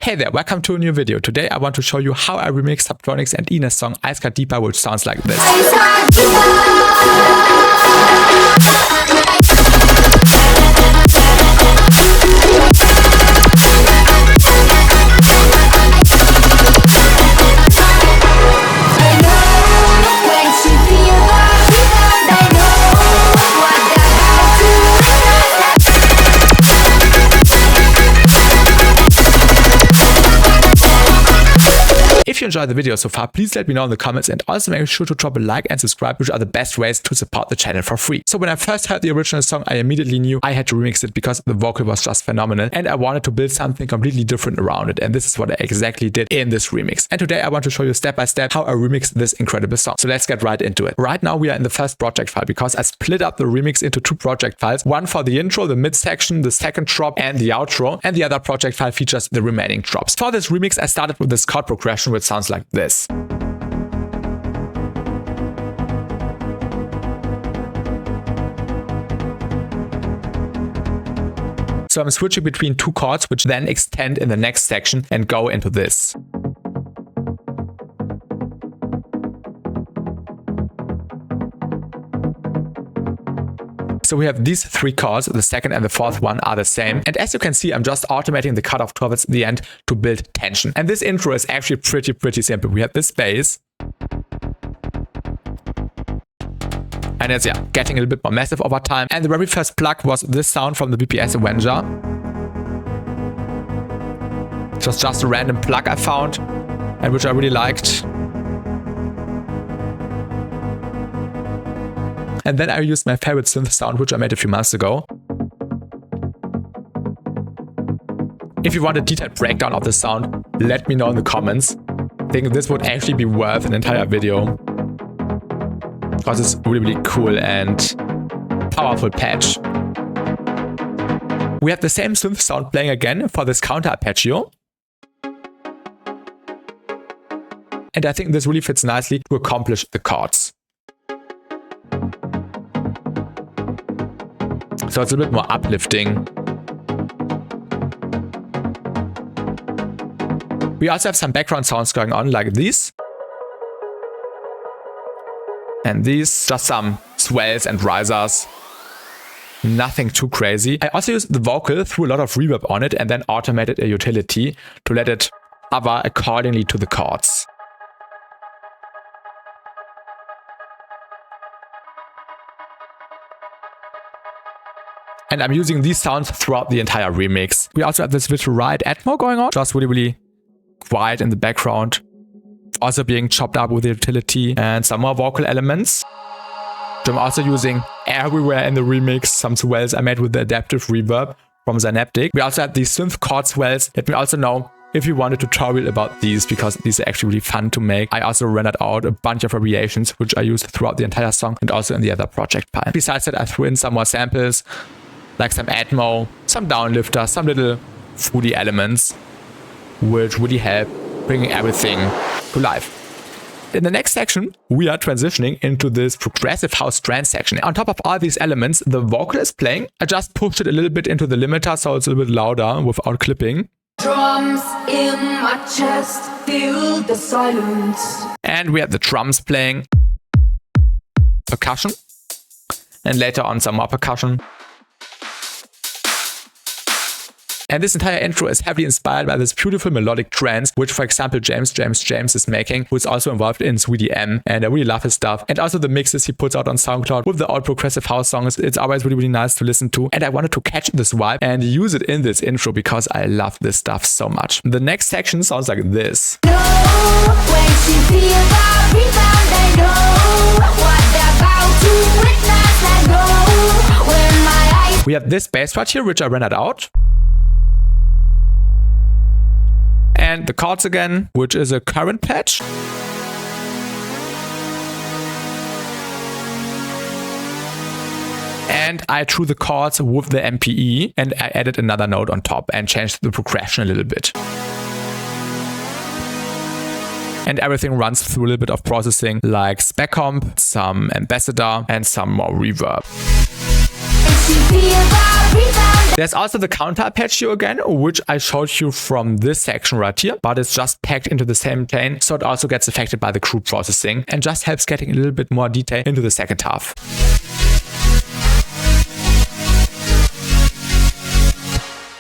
Hey there, welcome to a new video. Today I want to show you how I remix Subtronics and Ina's song Ice Got Deeper, which sounds like this. If you enjoyed the video so far, please let me know in the comments, and also make sure to drop a like and subscribe, which are the best ways to support the channel for free. So when I first heard the original song, I immediately knew I had to remix it because the vocal was just phenomenal and I wanted to build something completely different around it, and this is what I exactly did in this remix. And today I want to show you step by step how I remix this incredible song. So let's get right into it. Right now we are in the first project file because I split up the remix into two project files, one for the intro, the midsection, the second drop and the outro, and the other project file features the remaining drops. For this remix I started with this chord progression which sounds like this. So I'm switching between two chords which then extend in the next section and go into this. So we have these three chords, the second and the fourth one are the same. And as you can see, I'm just automating the cutoff towards the end to build tension. And this intro is actually pretty simple. We have this bass. And it's getting a little bit more massive over time. And the very first plug was this sound from the BPS Avenger. It was just a random plug I found and which I really liked. And then I used my favorite synth sound, which I made a few months ago. If you want a detailed breakdown of the sound, let me know in the comments. I think this would actually be worth an entire video, because it's really cool and powerful patch. We have the same synth sound playing again for this counter arpeggio. And I think this really fits nicely to accomplish the chords. So it's a bit more uplifting. We also have some background sounds going on like these. And these, just some swells and risers. Nothing too crazy. I also used the vocal, threw a lot of reverb on it, and then automated a utility to let it hover accordingly to the chords. And I'm using these sounds throughout the entire remix. We also have this little riot atmo going on, just really quiet in the background. Also being chopped up with the utility and some more vocal elements. I'm also using everywhere in the remix some swells I made with the adaptive reverb from Synaptic. We also have these synth chord swells. Let me also know if you want a tutorial about these, because these are actually really fun to make. I also rendered out a bunch of variations which I used throughout the entire song and also in the other project file. Besides that, I threw in some more samples, like some atmo, some downlifter, some little fruity elements, which really help bringing everything to life. In the next section, we are transitioning into this progressive house trance section. On top of all these elements, the vocal is playing. I just pushed it a little bit into the limiter so it's a little bit louder without clipping. Drums in my chest, feel the silence. And we have the drums playing, percussion, and later on some more percussion. And this entire intro is heavily inspired by this beautiful melodic trance, which, for example, James is making, who is also involved in SweetDM, and I really love his stuff. And also the mixes he puts out on SoundCloud with the old progressive house songs, it's always really nice to listen to. And I wanted to catch this vibe and use it in this intro because I love this stuff so much. The next section sounds like this. We have this bass part here, which I rendered out. And the chords again, which is a current patch. And I drew the chords with the MPE and I added another note on top and changed the progression a little bit. And everything runs through a little bit of processing like spec comp, some ambassador and some more reverb. There's also the counter arpeggio again, which I showed you from this section right here, but it's just packed into the same plane, so it also gets affected by the group processing and just helps getting a little bit more detail into the second half.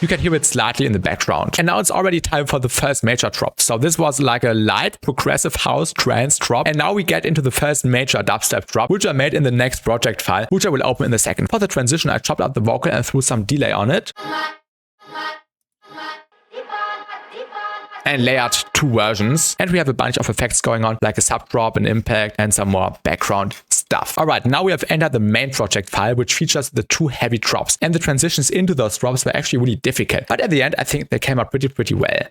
You can hear it slightly in the background. And now it's already time for the first major drop. So this was like a light progressive house trance drop. And now we get into the first major dubstep drop, which I made in the next project file, which I will open in a second. For the transition, I chopped out the vocal and threw some delay on it. And layered 2 versions. And we have a bunch of effects going on, like a sub drop, an impact, and some more background stuff. Alright, now we have entered the main project file, which features the 2 heavy drops. And the transitions into those drops were actually really difficult. But at the end, I think they came out pretty well.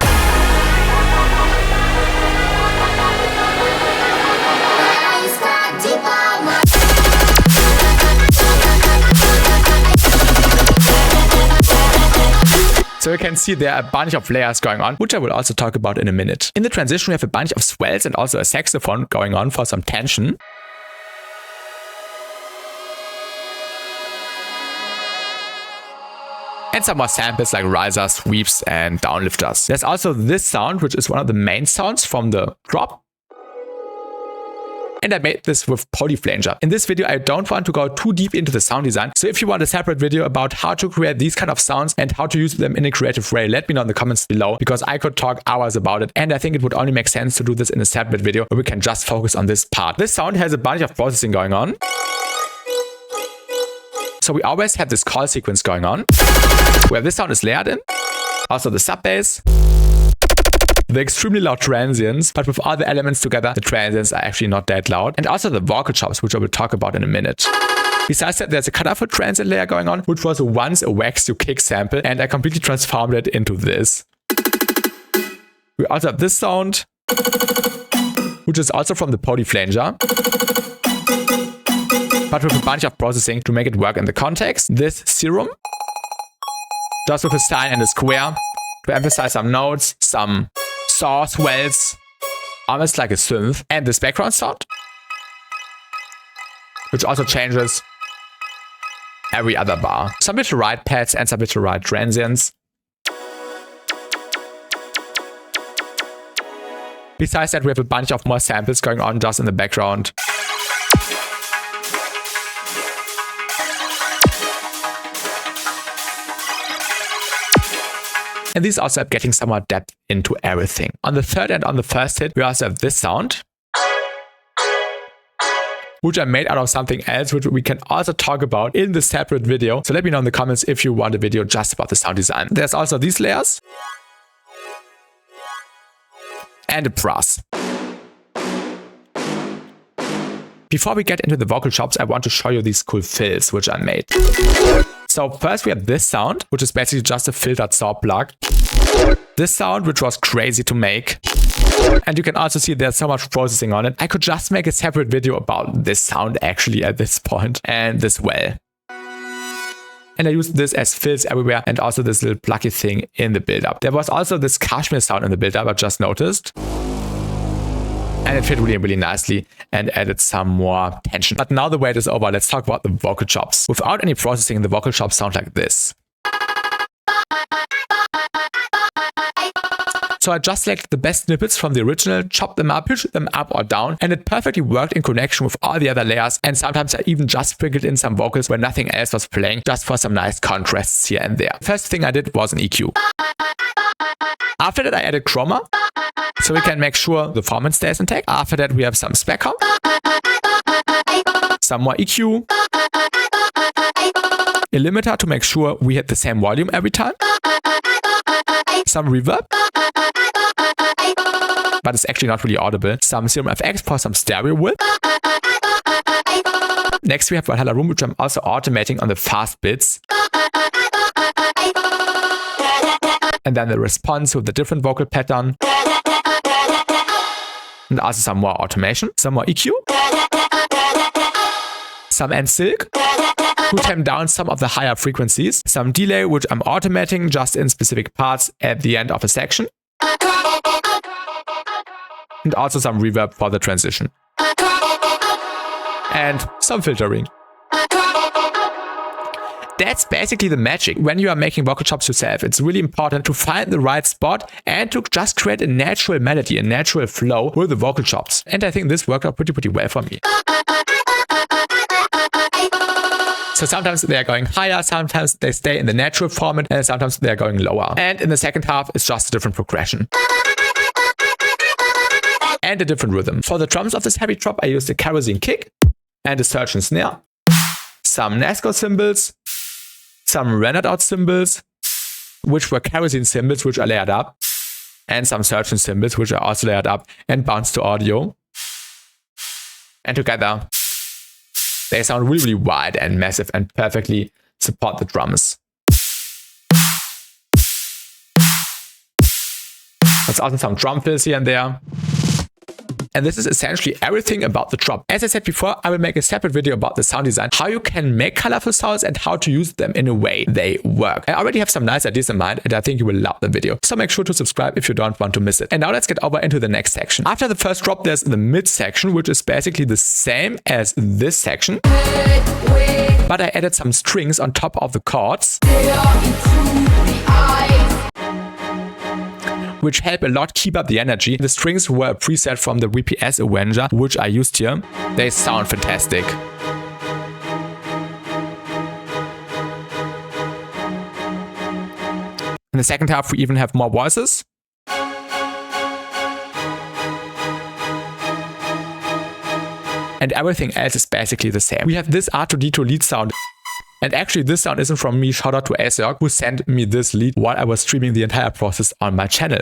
So you can see there are a bunch of layers going on, which I will also talk about in a minute. In the transition, we have a bunch of swells and also a saxophone going on for some tension. And some more samples like risers, sweeps, and downlifters. There's also this sound, which is one of the main sounds from the drop. And I made this with polyflanger. In this video, I don't want to go too deep into the sound design. So if you want a separate video about how to create these kind of sounds and how to use them in a creative way, let me know in the comments below, because I could talk hours about it. And I think it would only make sense to do this in a separate video where we can just focus on this part. This sound has a bunch of processing going on. So we always have this call sequence going on, where this sound is layered in. Also the sub bass. The extremely loud transients, but with all the elements together, the transients are actually not that loud. And also the vocal chops, which I will talk about in a minute. Besides that, there's a colorful transient layer going on, which was once a wax to kick sample, and I completely transformed it into this. We also have this sound, which is also from the polyflanger, but with a bunch of processing to make it work in the context. This serum, just with a sign and a square, to emphasize some notes, some saw swells, almost like a synth, and this background sound, which also changes every other bar. Some little riot pads and some little riot transients. Besides that, we have a bunch of more samples going on just in the background. And these also are getting some more depth into everything. On the third and on the first hit, we also have this sound, which I made out of something else, which we can also talk about in the separate video. So let me know in the comments if you want a video just about the sound design. There's also these layers. And a brass. Before we get into the vocal chops, I want to show you these cool fills which I made. So first we have this sound, which is basically just a filtered saw plug. This sound, which was crazy to make. And you can also see there's so much processing on it. I could just make a separate video about this sound actually at this point. And this well. And I used this as fills everywhere and also this little plucky thing in the build-up. There was also this cashmere sound in the build-up, I just noticed. And it fit really nicely and added some more tension. But now the wait is over, let's talk about the vocal chops. Without any processing, the vocal chops sound like this. So I just selected the best snippets from the original, chopped them up, pitched them up or down, and it perfectly worked in connection with all the other layers. And sometimes I even just sprinkled in some vocals where nothing else was playing, just for some nice contrasts here and there. First thing I did was an EQ. After that I added chroma, so we can make sure the formant stays intact. After that we have some spec comp, some more EQ, a limiter to make sure we hit the same volume every time, some reverb, but it's actually not really audible, some serum FX for some stereo width. Next we have Valhalla Room, which I'm also automating on the fast bits. And then the response with the different vocal pattern. And also some more automation, some more EQ. Some end silk to tame down some of the higher frequencies. Some delay, which I'm automating just in specific parts at the end of a section. And also some reverb for the transition. And some filtering. that's basically the magic. When you are making vocal chops yourself, it's really important to find the right spot and to just create a natural melody, a natural flow with the vocal chops. And I think this worked out pretty well for me. So sometimes they are going higher, sometimes they stay in the natural format, and sometimes they are going lower. And in the second half, it's just a different progression. And a different rhythm. For the drums of this heavy drop, I used a kerosene kick and a surge and snare, some nasko cymbals, some rendered out cymbals, which were kerosene cymbals, which are layered up, and some surge and cymbals, which are also layered up and bounced to audio. And together, they sound really wide and massive and perfectly support the drums. There's also some drum fills here and there. And this is essentially everything about the drop. As I said before, I will make a separate video about the sound design, how you can make colorful sounds and how to use them in a way they work. I already have some nice ideas in mind and I think you will love the video. So make sure to subscribe if you don't want to miss it. And now let's get over into the next section. After the first drop, there's the midsection, which is basically the same as this section. But I added some strings on top of the chords, which help a lot keep up the energy. The strings were a preset from the VPS Avenger, which I used here. They sound fantastic. In the second half, we even have more voices. And everything else is basically the same. We have this R2D2 lead sound. And actually, this sound isn't from me. Shout out to Acerg, who sent me this lead while I was streaming the entire process on my channel.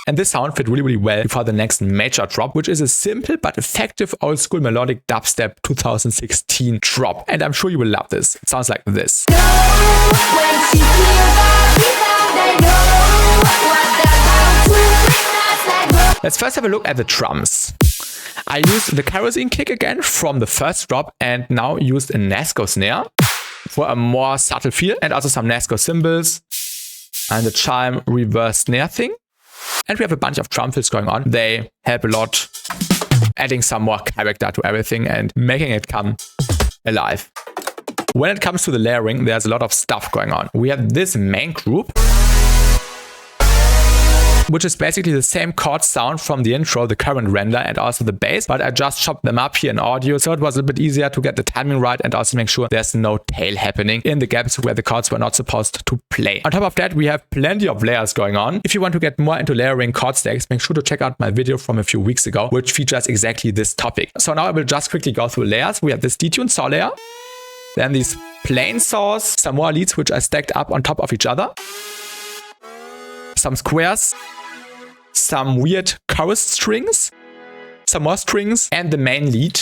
And this sound fit really well for the next major drop, which is a simple but effective old school melodic dubstep 2016 drop. And I'm sure you will love this. It sounds like this. Let's first have a look at the drums. I used the kerosene kick again from the first drop and now used a nasko snare for a more subtle feel, and also some nasko cymbals and a chime reverse snare thing. And we have a bunch of drum fills going on. They help a lot, adding some more character to everything and making it come alive. When it comes to the layering, there's a lot of stuff going on. We have this main group, which is basically the same chord sound from the intro, the current render, and also the bass, but I just chopped them up here in audio, so it was a bit easier to get the timing right and also make sure there's no tail happening in the gaps where the chords were not supposed to play. On top of that, we have plenty of layers going on. If you want to get more into layering chord stacks, make sure to check out my video from a few weeks ago, which features exactly this topic. So now I will just quickly go through layers. We have this detuned saw layer, then these plain saws, some more leads which are stacked up on top of each other, some squares, some weird chorus strings, some more strings, and the main lead,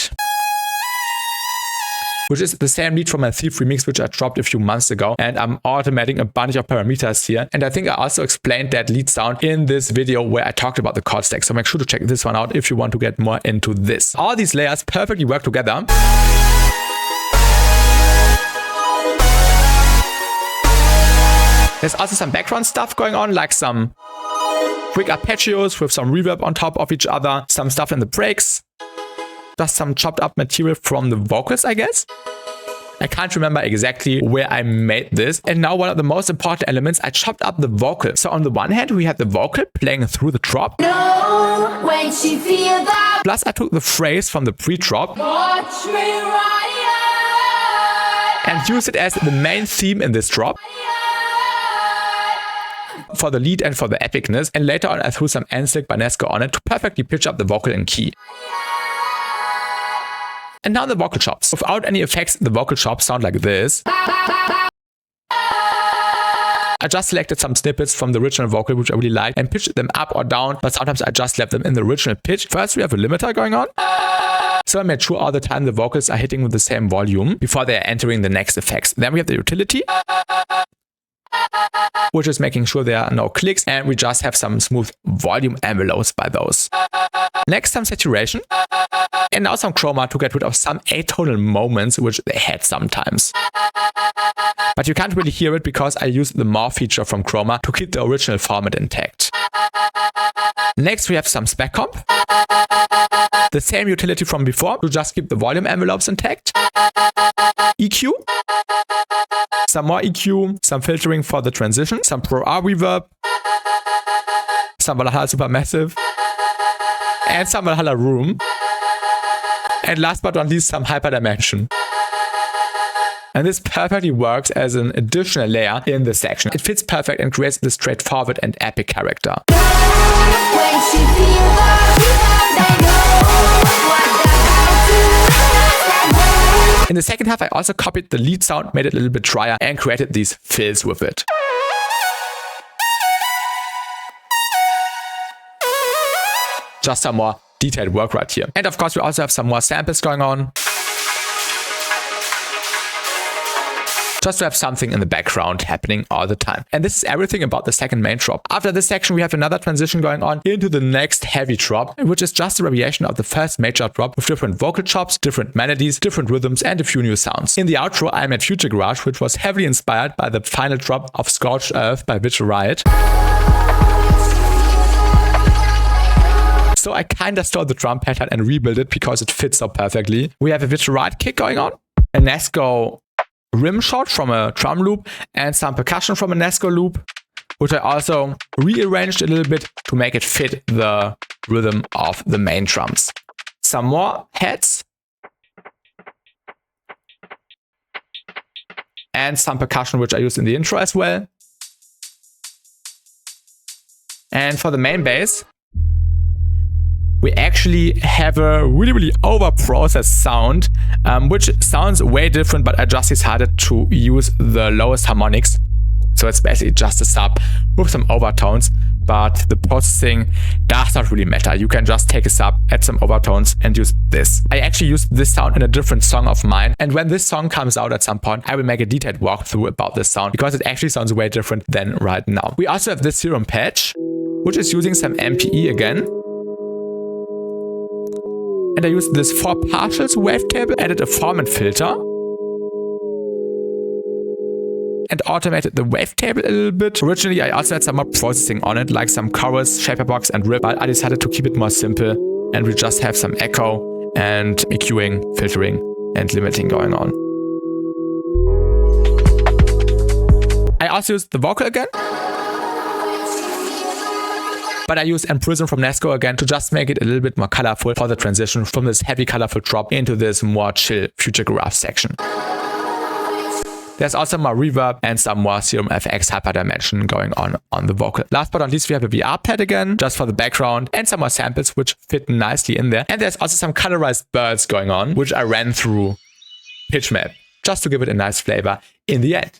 which is the same lead from my Thief remix, which I dropped a few months ago. And I'm automating a bunch of parameters here. And I think I also explained that lead sound in this video where I talked about the chord stack. So make sure to check this one out if you want to get more into this. All these layers perfectly work together. There's also some background stuff going on, like some quick arpeggios with some reverb on top of each other, some stuff in the breaks, just some chopped up material from the vocals, I guess. I can't remember exactly where I made this. And now one of the most important elements, I chopped up the vocal. So on the one hand, we had the vocal playing through the drop. No, when she feel that. Plus I took the phrase from the pre-drop. Watch me riot. And used it as the main theme in this drop. For the lead and for the epicness, and later on I threw some N-Slick by Nasko on it to perfectly pitch up the vocal in key. And now the vocal chops. Without any effects, the vocal chops sound like this. I just selected some snippets from the original vocal, which I really liked, and pitched them up or down, but sometimes I just left them in the original pitch. First we have a limiter going on. So I made sure all the time the vocals are hitting with the same volume before they are entering the next effects. Then we have the utility, which is making sure there are no clicks, and we just have some smooth volume envelopes by those. Next, some saturation, and now some chroma to get rid of some atonal moments which they had sometimes. But you can't really hear it because I used the more feature from chroma to keep the original format intact. Next, we have some spec comp. The same utility from before to just keep the volume envelopes intact. EQ. Some more EQ, some filtering for the transition, some Pro R reverb, some Valhalla Supermassive, and some Valhalla Room. And last but not least, some hyperdimension. And this perfectly works as an additional layer in the section. It fits perfect and creates this straightforward and epic character. In the second half, I also copied the lead sound, made it a little bit drier, and created these fills with it. Just some more detailed work right here. And of course, we also have some more samples going on. Just to have something in the background happening all the time. And this is everything about the second main drop. After this section, we have another transition going on into the next heavy drop, which is just a variation of the first major drop with different vocal chops, different melodies, different rhythms, and a few new sounds. In the outro, I made Future Garage, which was heavily inspired by the final drop of Scorched Earth by Riot. So I kinda stole the drum pattern and rebuilt it because it fits so perfectly. We have a Riot kick going on, a nasko rim shot from a drum loop, and some percussion from a nasko loop, which I also rearranged a little bit to make it fit the rhythm of the main drums. Some more heads, and some percussion which I used in the intro as well. And for the main bass, we actually have a really over-processed sound, which sounds way different, but I just decided to use the lowest harmonics. So it's basically just a sub with some overtones, but the processing does not really matter. You can just take a sub, add some overtones, and use this. I actually used this sound in a different song of mine, and when this song comes out at some point, I will make a detailed walkthrough about this sound, because it actually sounds way different than right now. We also have this serum patch, which is using some MPE again. And I used this 4 partials wavetable, added a formant filter, and automated the wavetable a little bit. Originally, I also had some more processing on it, like some chorus, shaperbox, and rip, but I decided to keep it more simple, and we just have some echo and EQing, filtering, and limiting going on. I also used the vocal again. But I used Prism from Nasko again to just make it a little bit more colorful for the transition from this heavy colorful drop into this more chill Future Garage section. There's also more reverb and some more Serum FX hyperdimension going on the vocal. Last but not least, we have a VR pad again, just for the background, and some more samples which fit nicely in there. And there's also some colorized birds going on, which I ran through PitchMap, just to give it a nice flavor in the end.